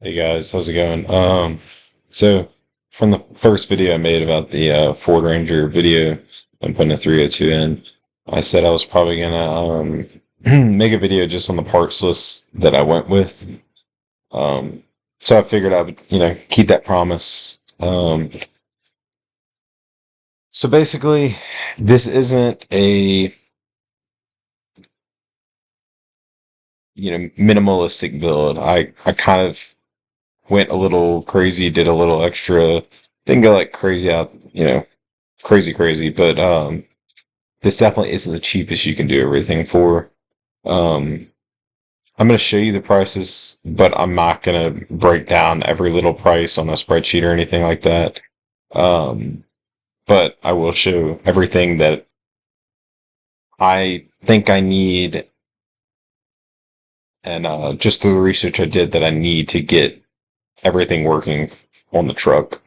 Hey guys, how's it going? So from the first video I made about the Ford Ranger video and putting a 302 in, I said I was probably gonna make a video just on the parts list that I went with. Um, so I figured I would, keep that promise. So basically, this isn't a minimalistic build. I kind of went a little crazy, did a little extra, didn't go like crazy out, crazy, but this definitely isn't the cheapest you can do everything for. Um, I'm going to show you the prices, but I'm not going to break down every little price on a spreadsheet or anything like that. Um, but I will show everything that I think I need and just through the research I did that I need to get everything working on the truck.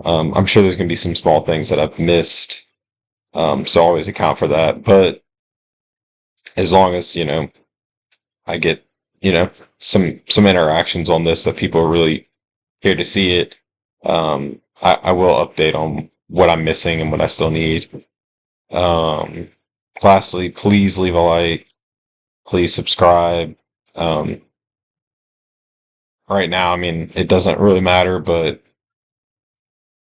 I'm sure there's going to be some small things that I've missed, so always account for that. But as long as I get some interactions on this that people are really here to see it, I will update on what I'm missing and what I still need. Um, Lastly, please leave a like, please subscribe. Um, right now, I mean, it doesn't really matter, but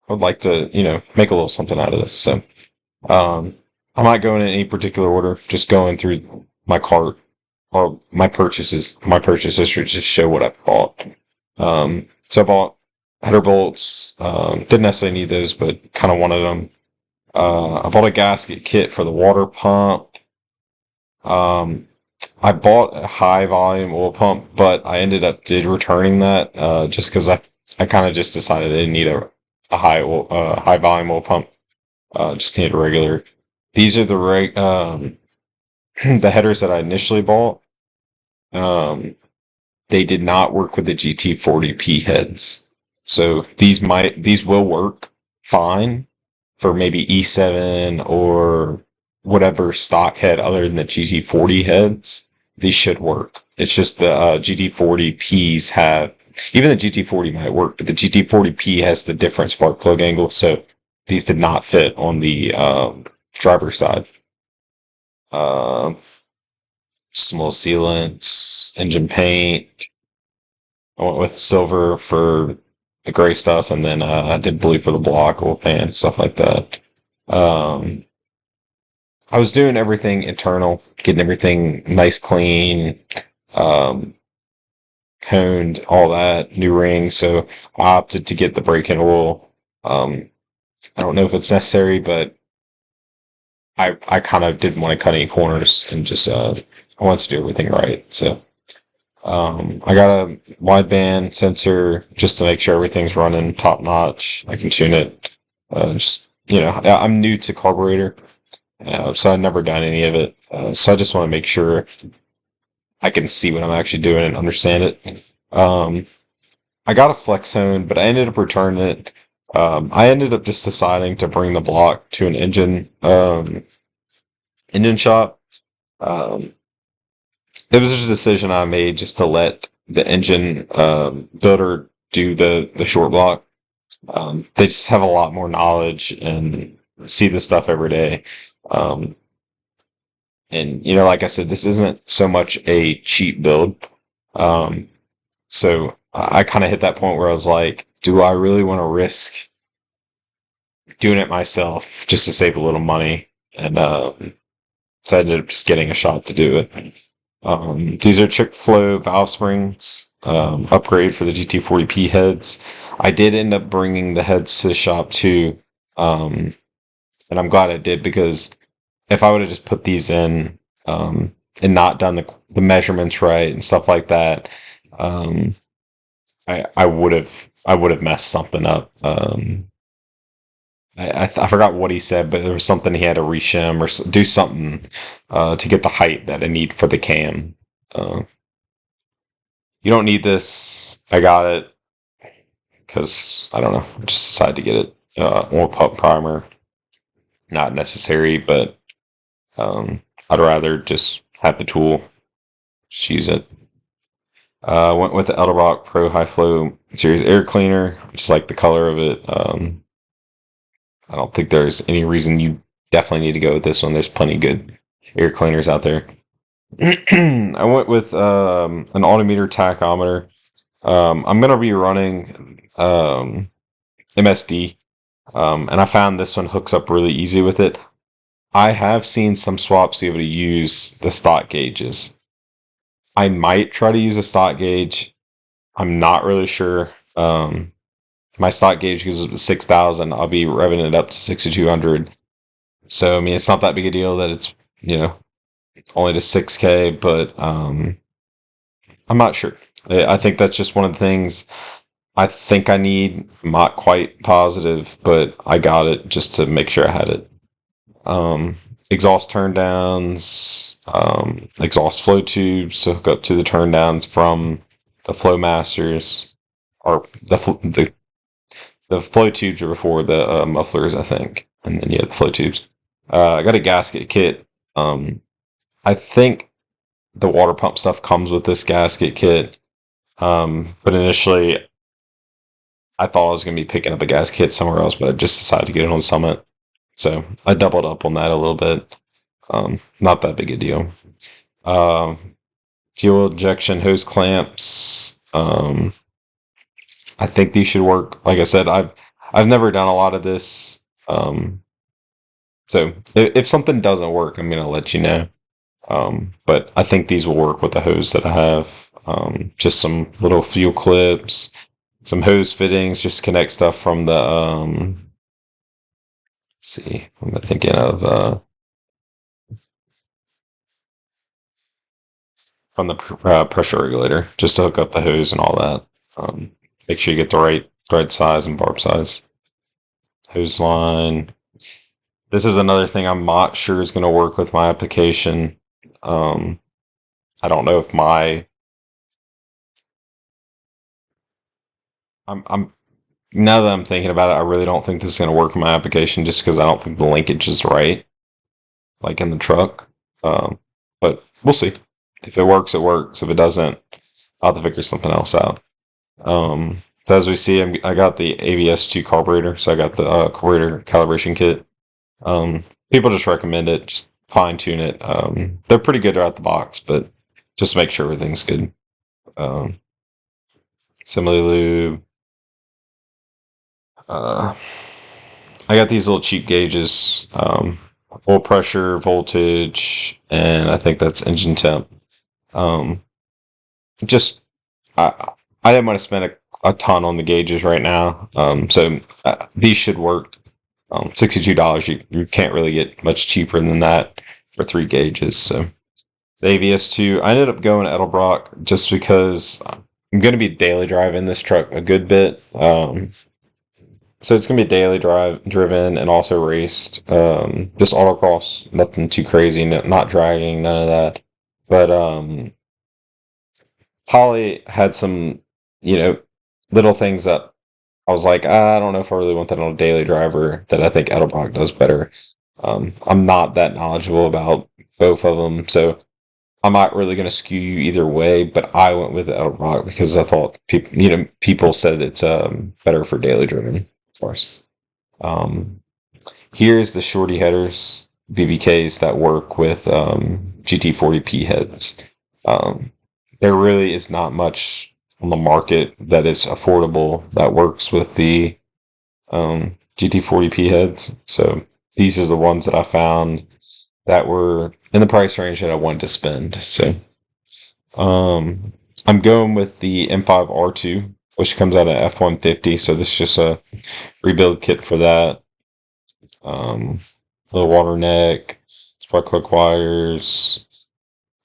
I would like to make a little something out of this. So um, I'm not going in any particular order, just going through my cart or my purchase history, just show what I've bought. So I bought header bolts. Didn't necessarily need those, but kind of wanted them. I bought a gasket kit for the water pump. Um, I bought a high volume oil pump, but I ended up returning that just because I kind of just decided I didn't need a high volume oil pump. Just need a regular. These are the headers that I initially bought. Um, they did not work with the GT40P heads. So these will work fine for maybe E7 or whatever stock head other than the GT40 heads. These should work. It's just the GT40Ps have, even the GT40 might work, but the GT40P has the different spark plug angle, so these did not fit on the driver's side. Uh, Small sealants, engine paint. I went with silver for the gray stuff, and then I did blue for the block, oil pan, stuff like that. Um, I was doing everything internal, getting everything nice, clean, um, honed, all that, new ring. So I opted to get the break-in oil. I don't know if it's necessary, but I kind of didn't want to cut any corners and just I wanted to do everything right. So I got a wideband sensor just to make sure everything's running top notch. I can tune it. I'm new to carburetor, so I've never done any of it. So I just want to make sure I can see what I'm actually doing and understand it. I got a flex hone, but I ended up returning it. I ended up just deciding to bring the block to an engine shop. Um, it was just a decision I made just to let the engine builder do the short block. They just have a lot more knowledge and see this stuff every day. Um, and like I said, this isn't so much a cheap build. Um, so I kind of hit that point where I was like, do I really want to risk doing it myself just to save a little money? And so I ended up just getting a shop to do it. These are Chick Flow valve springs, upgrade for the GT40P heads. I did end up bringing the heads to the shop too, and I'm glad I did because if I would have just put these in and not done the measurements right and stuff like that, um, I would have messed something up. I forgot what he said, but there was something he had to reshim or do something to get the height that I need for the cam. Uh, you don't need this. I got it because I don't know. I just decided to get it. More pump primer, not necessary, but I'd rather just have the tool, just use it. Went with the Edelbrock Pro High Flow Series air cleaner. Just like the color of it. I don't think there's any reason you definitely need to go with this one. There's plenty of good air cleaners out there. I went with an altimeter tachometer. I'm gonna be running MSD, and I found this one hooks up really easy with it. I have seen some swaps be able to use the stock gauges. I might try to use a stock gauge. I'm not really sure. My stock gauge goes 6,000. I'll be revving it up to 6,200. So I mean, it's not that big a deal that it's only to 6K, but I'm not sure. I think that's just one of the things I think I need. I'm not quite positive, but I got it just to make sure I had it. Exhaust turn downs, exhaust flow tubes to hook up to the turn downs from the Flowmasters, or the flow tubes are before the mufflers, I think, and then the flow tubes. I got a gasket kit. I think the water pump stuff comes with this gasket kit, but initially I thought I was going to be picking up a gasket kit somewhere else, but I just decided to get it on Summit. So I doubled up on that a little bit. Not that big a deal. Fuel injection hose clamps. I think these should work. Like I said, I've never done a lot of this. So if something doesn't work, I'm gonna let you know. But I think these will work with the hose that I have. Just some little fuel clips, some hose fittings, just connect stuff from the see, what am I thinking of? From the pressure regulator, just to hook up the hose and all that. Make sure you get the right thread size and barb size. Hose line. This is another thing I'm not sure is going to work with my application. I don't know if I'm now that I'm thinking about it, I really don't think this is going to work in my application just because I don't think the linkage is right, like in the truck. But we'll see. If it works, it works. If it doesn't, I'll have to figure something else out. So as we see, I got the ABS2 carburetor, so I got the carburetor calibration kit. People just recommend it, just fine tune it. They're pretty good out the box, but just make sure everything's good. Simile lube. I got these little cheap gauges, oil pressure, voltage, and I think that's engine temp. Just I didn't want to spend a ton on the gauges right now, so these should work. $62, you can't really get much cheaper than that for 3 gauges. So the ABS2, I ended up going Edelbrock just because I'm going to be daily driving this truck a good bit. So it's going to be daily driven and also raced. Just autocross, nothing too crazy, not dragging, none of that. But Holly had some, little things that I was like, I don't know if I really want that on a daily driver, that I think Edelbrock does better. I'm not that knowledgeable about both of them, so I'm not really going to skew you either way, but I went with Edelbrock because I thought people said it's better for daily driving, of course. Here's the shorty headers, BBKs that work with GT40P heads. There really is not much on the market that is affordable that works with the GT40P heads. So these are the ones that I found that were in the price range that I wanted to spend. So I'm going with the M5R2, which comes out of F150. So this is just a rebuild kit for that. Little water neck, spark plug wires,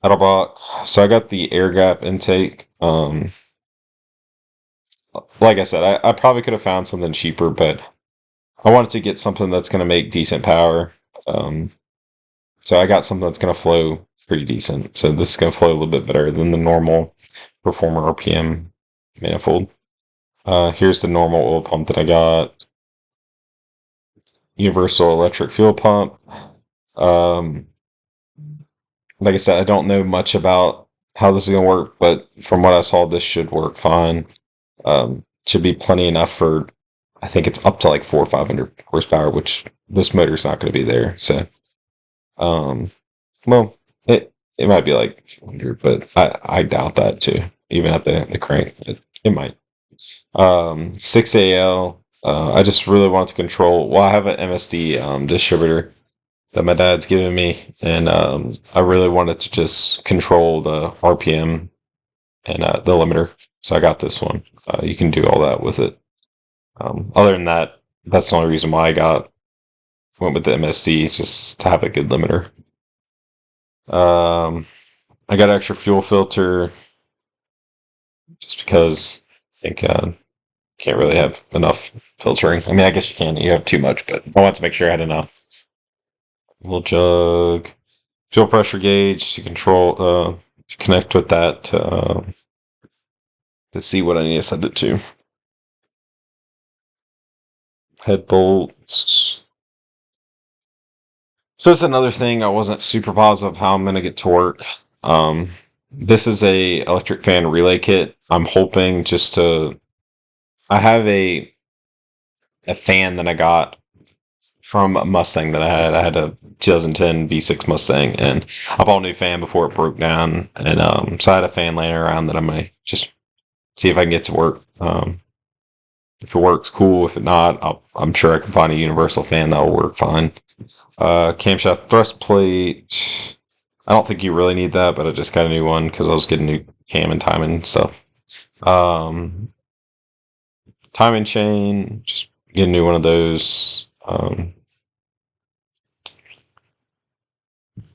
Edelbrock. So I got the air gap intake. Like I said, I probably could have found something cheaper, but I wanted to get something that's going to make decent power. So I got something that's going to flow pretty decent. So this is going to flow a little bit better than the normal Performer RPM manifold. Here's the normal oil pump that I got. Universal electric fuel pump. Like I said, I don't know much about how this is gonna work, but from what I saw, this should work fine. Should be plenty enough for. I think it's up to like 4 or 500 horsepower, which this motor's not going to be there. So, um, well, it might be like 100, but I doubt that too. Even at the crank, it might. 6AL. I just really want to control. Well, I have an MSD distributor that my dad's given me, and I really wanted to just control the RPM and the limiter. So I got this one. You can do all that with it. Other than that, that's the only reason why went with the MSD, is just to have a good limiter. I got an extra fuel filter just because I think can't really have enough filtering. I mean, I guess you can. You have too much, but I want to make sure I had enough. Little jug, fuel pressure gauge to control, to connect with that to see what I need to send it to. Head bolts. So that's another thing I wasn't super positive how I'm going to get to work. This is a electric fan relay kit. I'm hoping just to. I have a fan that I got from a Mustang that I had. I had a 2010 V6 Mustang, and I bought a new fan before it broke down, and so I had a fan laying around that I'm gonna just see if I can get to work. If it works, cool. If it not, I'm sure I can find a universal fan that will work fine. Camshaft thrust plate. I don't think you really need that, but I just got a new one because I was getting new cam and timing stuff. Timing chain, just get a new one of those. I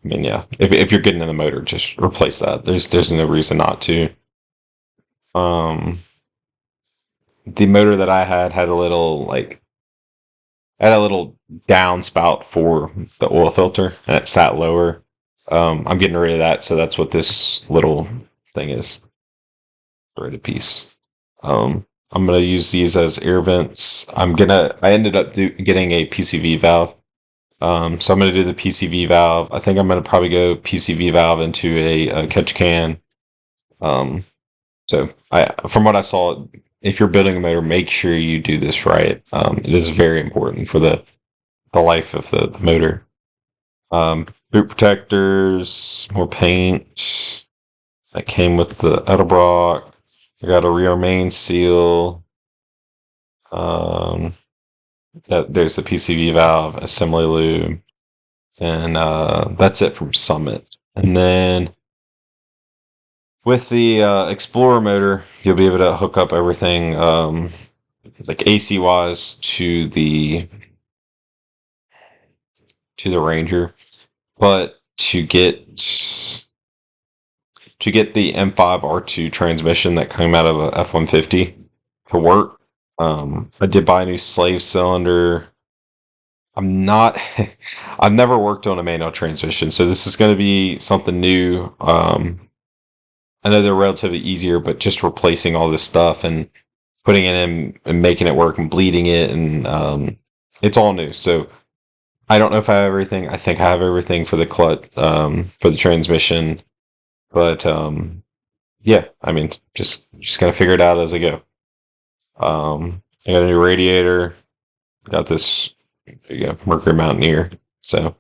mean, yeah, if you're getting in the motor, just replace that. There's no reason not to. The motor that I had a little downspout for the oil filter, and it sat lower. I'm getting rid of that, so that's what this little thing is. Rated piece. I'm gonna use these as air vents. I ended up getting a PCV valve. So I'm gonna do the PCV valve. I think I'm gonna probably go PCV valve into a catch can. So from what I saw, if you're building a motor, make sure you do this right. It is very important for the life of the motor. Boot protectors, more paint. That came with the Edelbrock. I got a rear main seal. There's the PCV valve, assembly lube, and that's it from Summit. And then with the Explorer motor, you'll be able to hook up everything like AC wise to the Ranger, but to get the M5 R2 transmission that came out of a F-150 to work, I did buy a new slave cylinder. I've never worked on a manual transmission, so this is going to be something new. I know they're relatively easier, but just replacing all this stuff and putting it in and making it work and bleeding it, and it's all new. So I don't know if I have everything. I think I have everything for the clutch, for the transmission, but yeah, I mean, just gotta figure it out as I go. I got a new radiator. Got this, Mercury Mountaineer. So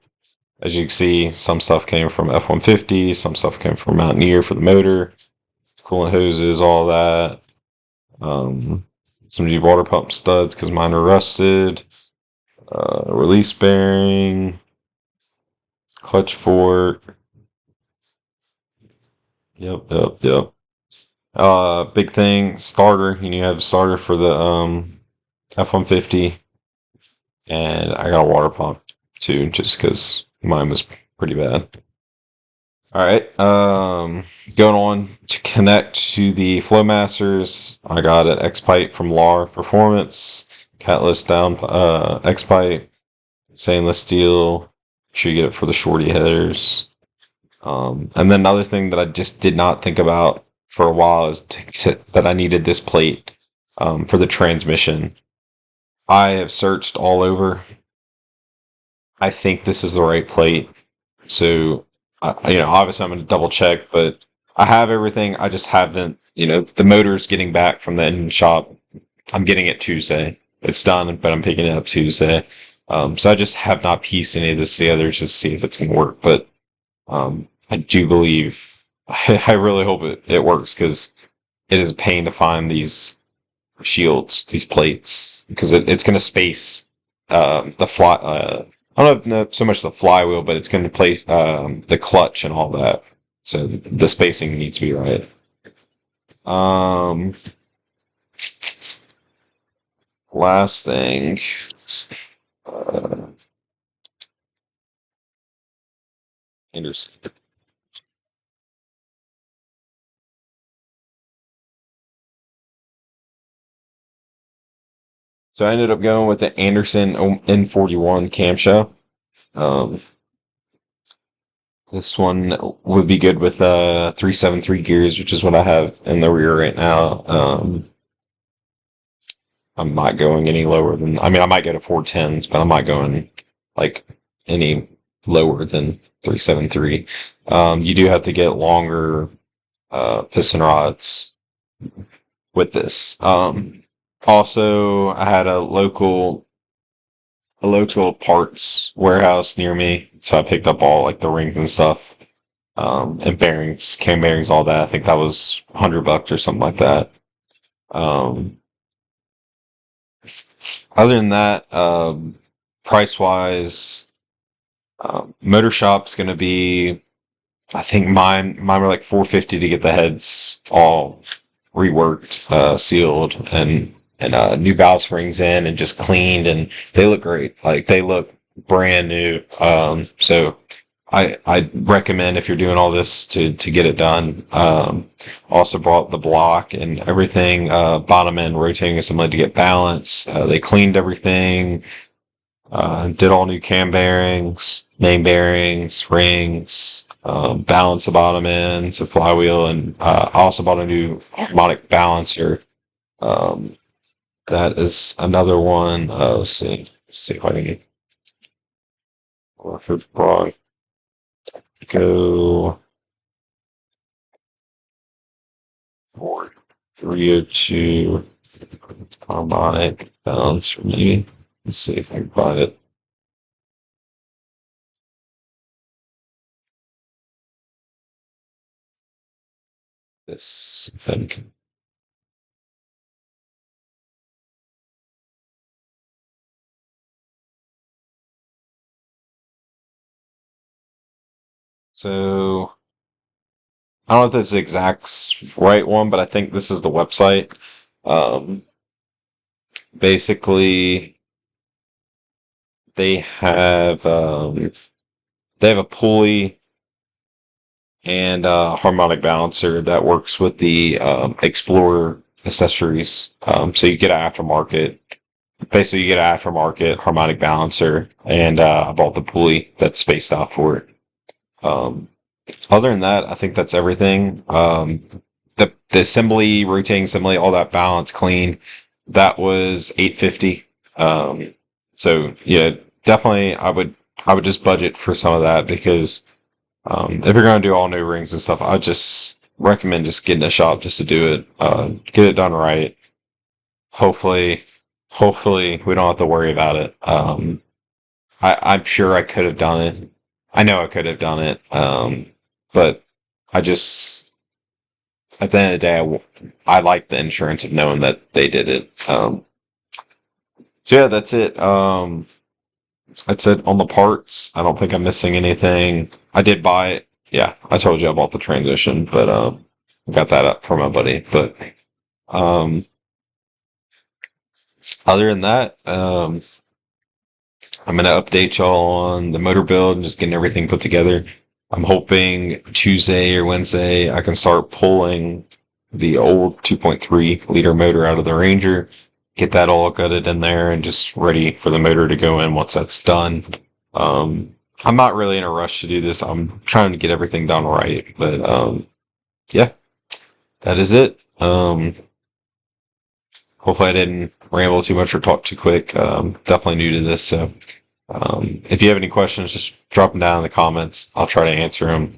as you can see, some stuff came from F-150, some stuff came from Mountaineer for the motor, coolant hoses, all that. Some new water pump studs because mine are rusted. Release bearing, clutch fork. Yep. Big thing, starter. You have a starter for the F-150, and I got a water pump too, just because mine was pretty bad. All right, going on to connect to the Flowmasters. I got an X pipe from LAR Performance, Catalyst down X pipe, stainless steel. Make sure you get it for the shorty headers. And then another thing that I just did not think about for a while is that I needed this plate for the transmission. I have searched all over. I think this is the right plate. So, obviously I'm going to double check, but I have everything. I just haven't, the motor's getting back from the engine shop. I'm getting it Tuesday. It's done, but I'm picking it up Tuesday. So I just have not pieced any of this together just to see if it's going to work. But I do believe, I really hope it works because it is a pain to find these shields, these plates, because it's going to space the fly. I don't know so much the flywheel, but it's going to place the clutch and all that. So the spacing needs to be right. Last thing. Anderson. So I ended up going with the Anderson N41 camshaft. This one would be good with 373 gears, which is what I have in the rear right now. I'm not going any lower than, I might go to 410s, but I'm not going like any lower than 373. You do have to get longer piston rods with this. Also, I had a local parts warehouse near me, so I picked up all like the rings and stuff, and bearings, cam bearings, all that. I think that was $100 or something like that. Other than that, price wise, motor shop's gonna be, I think mine were like $450 to get the heads all reworked, sealed, and new valve springs in and just cleaned, and they look great. Like they look brand new. So I recommend if you're doing all this to get it done. Also brought the block and everything, bottom end rotating assembly to get balance. They cleaned everything. Did all new cam bearings, main bearings, rings, balance the bottom ends, a flywheel, and I also bought a new harmonic balancer. That is another one. Let's see if I can go for 302 harmonic balancer maybe. Let's see if I can find it. This thing. So I don't know if this is the exact right one, but I think this is the website. Basically, they have a pulley and a harmonic balancer that works with the Explorer accessories. So you get an aftermarket. Basically, you get an aftermarket harmonic balancer, and I bought the pulley that's spaced out for it. Other than that, I think that's everything. The assembly, rotating assembly, all that balance clean, that was $850. So yeah, definitely I would just budget for some of that because if you're gonna do all new rings and stuff, I just recommend just getting a shop just to do it. Get it done right. Hopefully we don't have to worry about it. I'm sure I could have done it. I know I could have done it. But I just, at the end of the day, I like the insurance of knowing that they did it. So yeah, that's it. That's it on the parts. I don't think I'm missing anything. I did buy it. Yeah, I told you I bought the transition, but got that up from my buddy. But other than that, I'm gonna update y'all on the motor build and just getting everything put together. I'm hoping Tuesday or Wednesday I can start pulling the old 2.3 liter motor out of the Ranger, get that all gutted in there, and just ready for the motor to go in once that's done. I'm not really in a rush to do this. I'm trying to get everything done right, but yeah, that is it. Hopefully I didn't ramble too much or talk too quick. Definitely new to this, so if you have any questions, just drop them down in the comments. I'll try to answer them.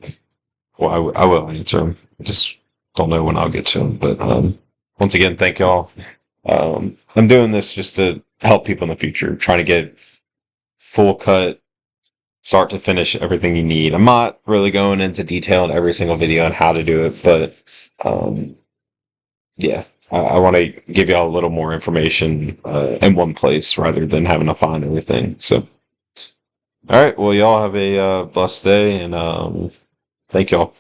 Well, I will answer them. I just don't know when I'll get to them. But once again, thank y'all. I'm doing this just to help people in the future, trying to get full cut, start to finish, everything you need. I'm not really going into detail in every single video on how to do it, but yeah, I want to give y'all a little more information in one place rather than having to find everything. So, all right, well, y'all have a blessed day, and thank y'all.